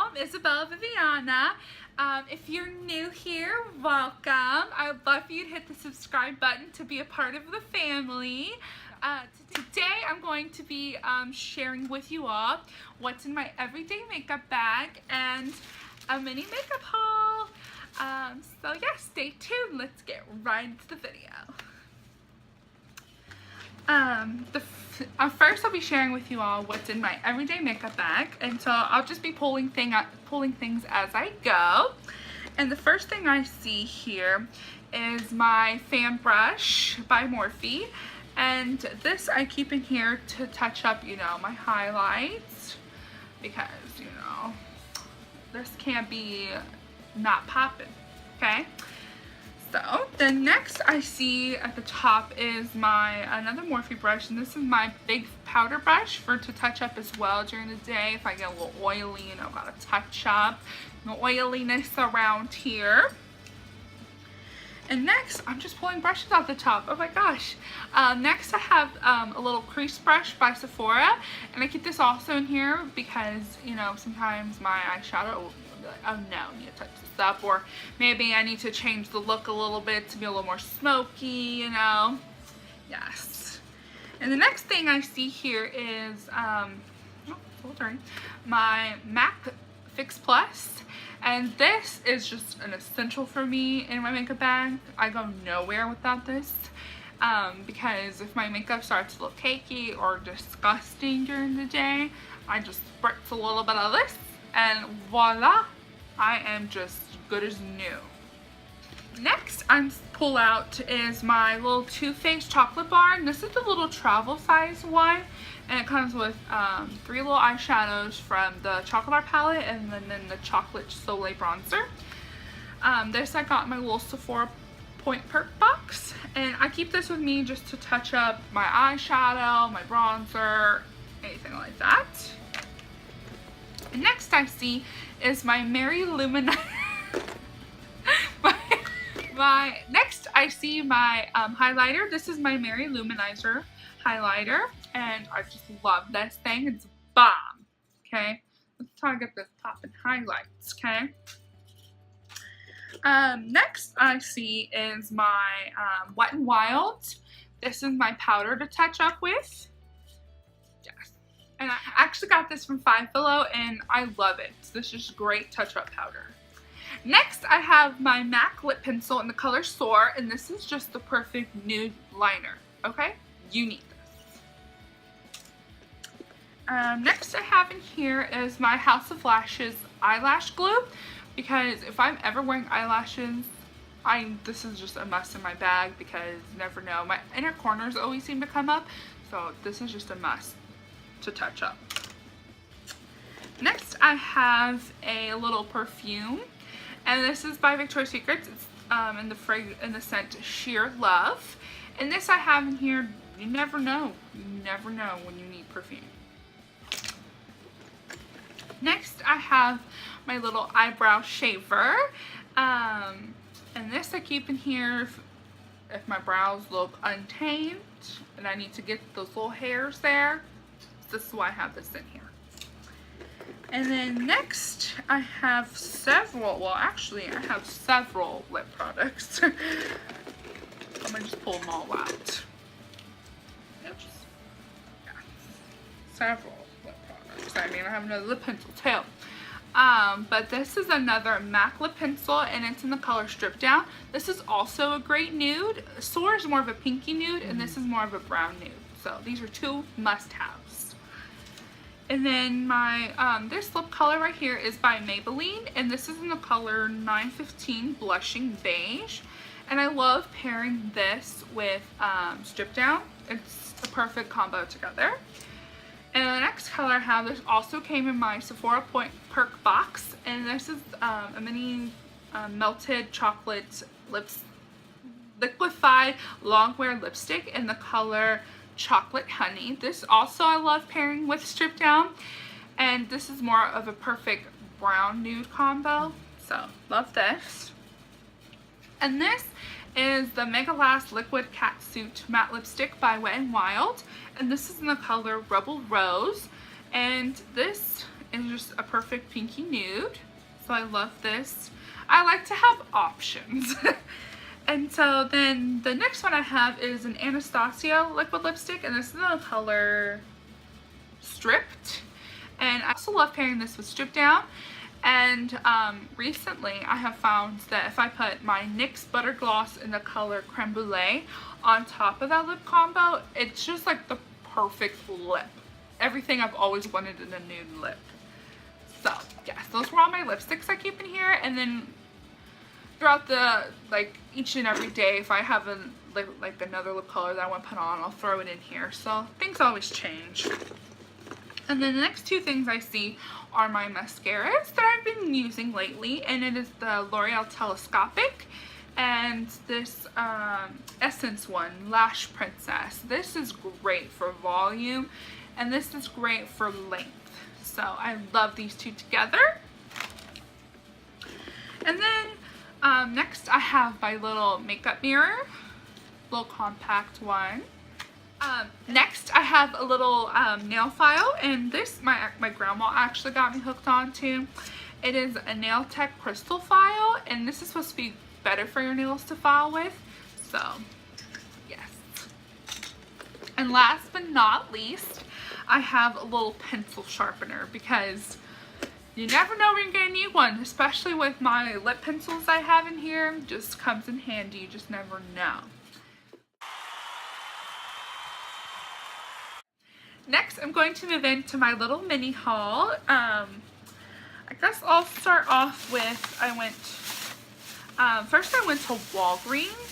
I'm Isabella Viviana. If you're new here, welcome. I would love for you to hit the subscribe button to be a part of the family. Today I'm going to be sharing with you all what's in my everyday makeup bag and a mini makeup haul. So yeah, stay tuned. Let's get right into the video. First I'll be sharing with you all what's in my everyday makeup bag, and so I'll just be pulling things as I go. And the first thing I see here is my fan brush by Morphe, and this I keep in here to touch up, my highlights, because, this can't be not popping, okay? So the next I see at the top is another Morphe brush, and this is my big powder brush to touch up as well during the day if I get a little oily, gotta touch up the oiliness around here. And next, I'm just pulling brushes out the top. Oh my gosh. Next I have a little crease brush by Sephora, and I keep this also in here because, sometimes my eyeshadow will be like, oh no, I need to touch this up, or maybe I need to change the look a little bit to be a little more smoky, Yes. And the next thing I see here is my M.A.C Fix Plus. And this is just an essential for me in my makeup bag. I go nowhere without this because if my makeup starts to look cakey or disgusting during the day, I just spritz a little bit of this and voila, I am just good as new. Next I'm pull out is my little Too Faced chocolate bar, and this is the little travel size one. And it comes with 3 little eyeshadows from the chocolate bar palette, and then the chocolate Soleil bronzer. This I got in my little Sephora Point Perk box, and I keep this with me just to touch up my eyeshadow, my bronzer, anything like that. And next I see is my Mary Luminizer. Next I see my highlighter. This is my Mary Luminizer highlighter, and I just love this thing. It's bomb. Okay, let's try to get this popping highlights. Okay. Next I see is my Wet n Wild. This is my powder to touch up with. Yes, and I actually got this from Five Below, and I love it. This is great touch up powder. Next I have my M.A.C lip pencil in the color Soar, and this is just the perfect nude liner. Okay, you need this. Next I have in here is my House of Lashes eyelash glue, because if I'm ever wearing eyelashes, this is just a must in my bag, because you never know, my inner corners always seem to come up, so this is just a must to touch up. Next I have a little perfume, and this is by Victoria's Secret. It's in the scent Sheer Love, and this I have in here. You never know when you need perfume. Next I have my little eyebrow shaver, and this I keep in here if my brows look untamed and I need to get those little hairs there. This is why I have this in here. And then next I have several lip products. I'm gonna just pull them all out. Several lip products. I mean, I have another lip pencil too. But this is another M.A.C lip pencil, and it's in the color Strip Down. This is also a great nude. Soar is more of a pinky nude, and this is more of a brown nude. So these are 2 must-haves. And then my this lip color right here is by Maybelline, and this is in the color 915 Blushing Beige. And I love pairing this with Strip Down. It's a perfect combo together. And the next color I have, this also came in my Sephora Point Perk box, and this is a mini melted chocolate liquefied longwear lipstick in the color Chocolate Honey. This also I love pairing with Strip Down, and this is more of a perfect brown nude combo, so love this. And this is the Mega Last Liquid Catsuit Matte Lipstick by Wet n Wild, and this is in the color Rebel Rose, and this It's just a perfect pinky nude. So I love this. I like to have options. And so then the next one I have is an Anastasia liquid lipstick, and this is the color Stripped. And I also love pairing this with Strip Down. And recently I have found that if I put my NYX Butter Gloss in the color Creme Brulee on top of that lip combo, it's just like the perfect lip. Everything I've always wanted in a nude lip. So yes, those were all my lipsticks I keep in here. And then throughout the, like, each and every day, if I have a, like another lip color that I want to put on, I'll throw it in here. So things always change. And then the next two things I see are my mascaras that I've been using lately, and it is the L'Oreal Telescopic and this Essence one, Lash Princess. This is great for volume, and this is great for length. So I love these two together. And then next I have my little makeup mirror, little compact one. Next I have a little nail file, and this my grandma actually got me hooked on to. It is a Nail Tech crystal file, and this is supposed to be better for your nails to file with. So yes. And last but not least, I have a little pencil sharpener, because you never know when you're gonna need one, especially with my lip pencils I have in here. Just comes in handy, you just never know. Next, I'm going to move into my little mini haul. I guess I'll start off with, first I went to Walgreens,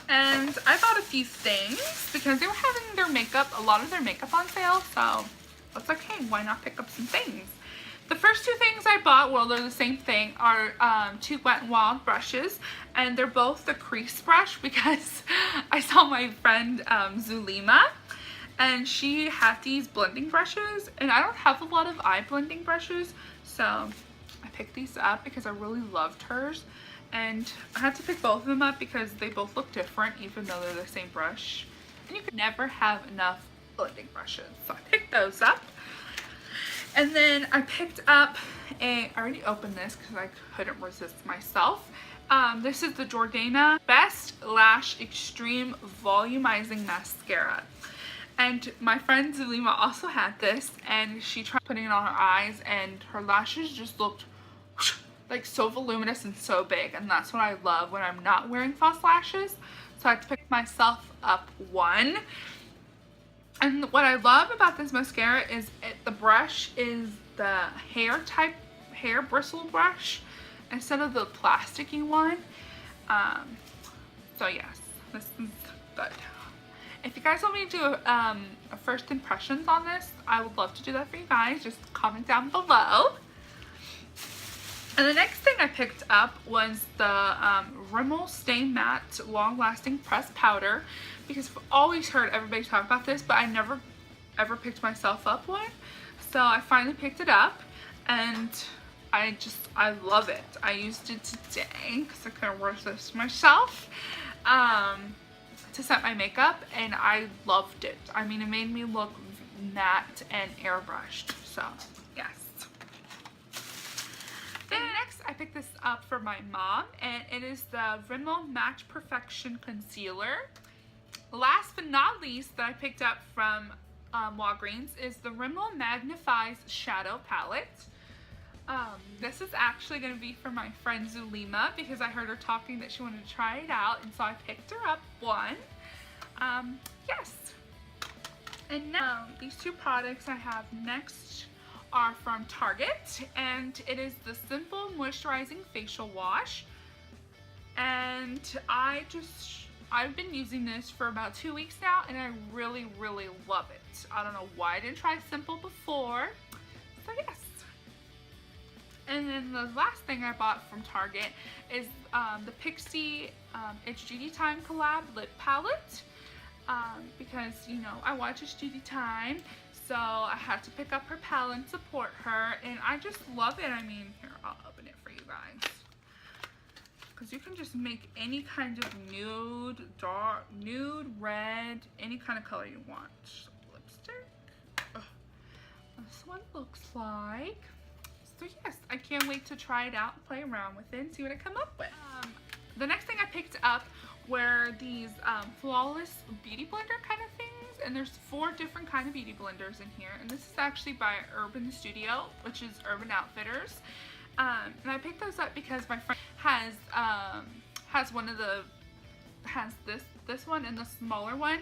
and I bought a few things because they were having a lot of their makeup on sale, so I was like, hey, why not pick up some things? The first two things I bought, well, they're the same thing, are two Wet n Wild brushes, and they're both the crease brush because I saw my friend Zulima, and she had these blending brushes, and I don't have a lot of eye blending brushes, so I picked these up because I really loved hers, and I had to pick both of them up because they both look different even though they're the same brush, and you can never have enough blending brushes, so I picked those up. And then I picked up I already opened this because I couldn't resist myself. This is the Jordana Best Lash Extreme Volumizing Mascara. And my friend Zulima also had this, and she tried putting it on her eyes, and her lashes just looked like so voluminous and so big, and that's what I love when I'm not wearing false lashes. So I had to pick myself up one. And what I love about this mascara is the brush is the hair bristle brush instead of the plasticky one. So yes, this is good. If you guys want me to do a first impressions on this, I would love to do that for you guys. Just comment down below. And the next thing I picked up was the Rimmel Stay Matte Long Lasting Pressed Powder, because I've always heard everybody talk about this, but I never ever picked myself up one. So I finally picked it up, and I love it. I used it today because I couldn't resist myself to set my makeup, and I loved it. I mean, it made me look matte and airbrushed, so yes. Then next I picked this up for my mom, and it is the Rimmel Match Perfection Concealer. Last but not least that I picked up from Walgreens is the Rimmel Magnifies Shadow Palette. This is actually going to be for my friend Zulima because I heard her talking that she wanted to try it out, and so I picked her up one. Yes. And now these two products I have next are from Target, and it is the Simple Moisturizing Facial Wash, and I've been using this for about 2 weeks now, and I really love it. I don't know why I didn't try Simple before, so yes. And then the last thing I bought from Target is the Pixi It's Judy Time collab lip palette, because, you know, I watch It's Judy Time, so I had to pick up her palette and support her, and I just love it. I mean, here, I'll open it for you guys. Because you can just make any kind of nude, dark, nude, red, any kind of color you want. Lipstick. Ugh. this one looks like. So yes, I can't wait to try it out, play around with it, and see what I come up with. The next thing I picked up were these flawless beauty blender kind of things, and there's 4 different kind of beauty blenders in here, and this is actually by Urban Studio, which is Urban Outfitters. And I picked those up because my friend has this one and the smaller one,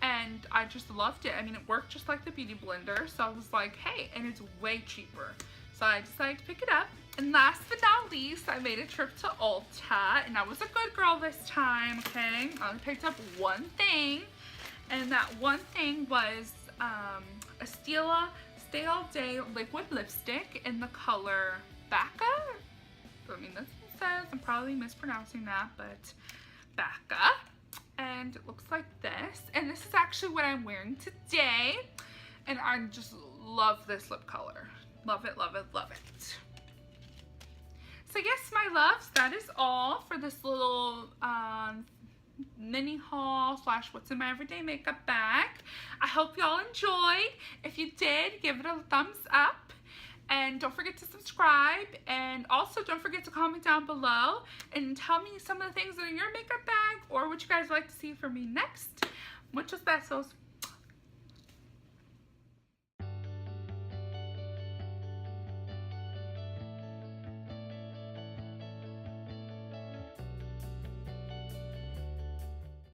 and I just loved it. I mean, it worked just like the beauty blender, so I was like, hey, and it's way cheaper. So I decided to pick it up. And last but not least, I made a trip to Ulta, and I was a good girl this time, okay? I only picked up one thing, and that one thing was a Stila Stay All Day liquid lipstick in the color Bacca. I mean, that's what it says. I'm probably mispronouncing that, but Bacca. And it looks like this. And this is actually what I'm wearing today. And I just love this lip color. Love it, love it, love it. So yes, my loves, that is all for this little mini haul slash what's in my everyday makeup bag. I hope y'all enjoyed. If you did, give it a thumbs up. And don't forget to subscribe. And also don't forget to comment down below and tell me some of the things that are in your makeup bag or what you guys would like to see from me next. Muchos besos.